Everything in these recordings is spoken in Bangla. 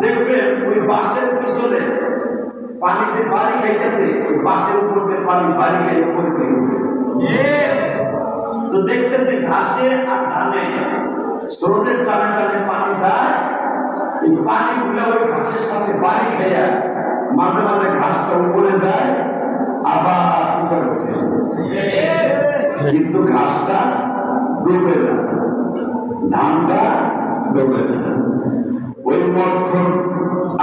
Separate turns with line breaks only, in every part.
দেখবেন ওই বাঁশের পিছনে পানি যে বাড়ি খাইতেছে, ওই বাঁশের উপর দিয়ে পানি বাড়ি খাই উপরে তো দেখতেছে ঘাসে আর ধানে স্রোতের টানে টানে পানি যায়, এই পানি গুলো ওই ঘাসের সাথে বাড়ি খাইয়া মাঝে মাঝে ঘাসটা উপরে যায় আবার উপরে ওঠে, কিন্তু ঘাসটা ডুবে না, ধানটা ডুবে না। ওই মূর্খ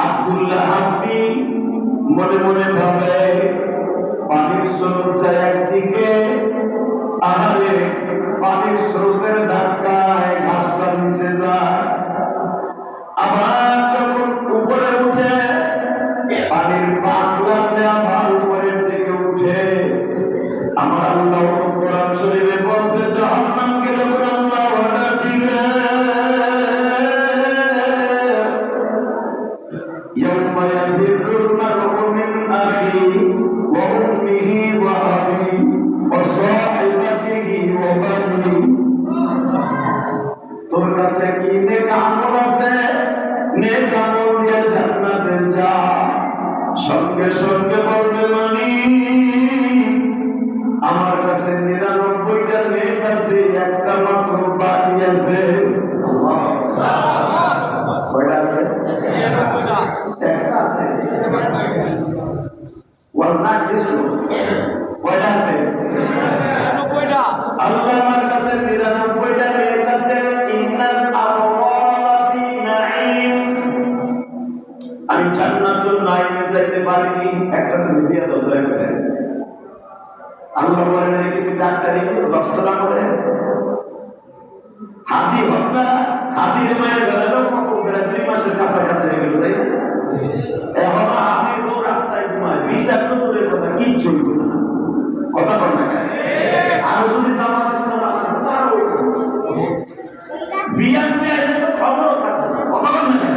আব্দুল্লাহ হাব্বি মনে মনে ভাবে পানির স্রোত যায় একদিকে, আহারে পানির স্রোতের ধাক্কায় ঘাসটা নিচে যায়, আবার যখন উপরে উঠে পানির পাক লাগলে আবার উপরের দিকে উঠে। আমার আল্লাহ কোরআন শরীফে বলছে জাহান্নামকে যখন আল্লাহ ওয়াদা দিবে ইয়াউমা ইয়াফিরুল মার'উ মিন আখিহি ওয়া উম্মিহি ওয়া আবিহি ওয়া সাহিবাতিহি ওয়া বানিহি। তোর কাছে কি নেক আমল আছে? নেক আমল দিয়ে জান্নাতে যা। সঙ্গে সঙ্গে বলবে মানি আমার কাছে 99টা নেক আছে, একটা মাত্র বাকি আছে। কয়টা আছে? একটা আছে। ওয়াজ না কিছু কয়টা আছে? 99টা। আল্লাহ আমার কাছে 99টা নেক আছে। ইন্নাল আবরারা ফি নাঈম, আমি জান্নাতুল নাঈমে যাইতে পারিনি, একটা তুমি দিয়ে দাও দয়া করে। আল্লাহ বলেন নাকি তুমি ডাক্তারি গবেষণা করে হাতি হত্যা, হাতির মায়ের গেলে তো কত করে 2 মাসের কাছাকাছি হয়ে গেল, তাই না? এখন হাতির লোক রাস্তায় ঘুমায়, বিচার তো দূরের কথা, কিচ্ছু হইল না। কথা বল না কেন? আর যদি জামাত ইসলাম আসে তারও বিএনপি আইলে তো খবরও থাকবে না। কথা বল না কেন?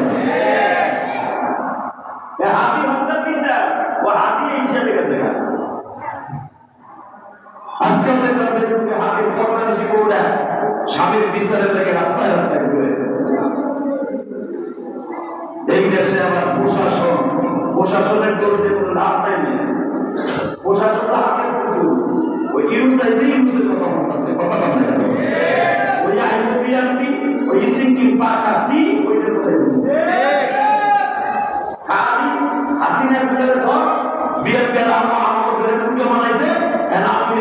হাতি হত্যার বিচার ও হাতি হিসেবে গেছে। আজকাল দেখলাম হাতির ফরমানিশি বউরা স্বামীর বিচারের থেকে রাস্তায় রাস্তায় ঘুরে। এই দেশে আবার প্রশাসনের দোষে কোনো লাভ নাই। প্রশাসনটা হাতের পুতুল। ওই ইউনুস আইছে, ইউনুসের কথা বলতেছে, কথা বলতে গেল ওই আইনবিআরপি, ওই সিঙ্গিল পাকাসি, ওইটার কথাই বলছে। খালি হাসিনার ভিতরে ধর বিএনপি আমাদের পুজো বানাইছে, আপনি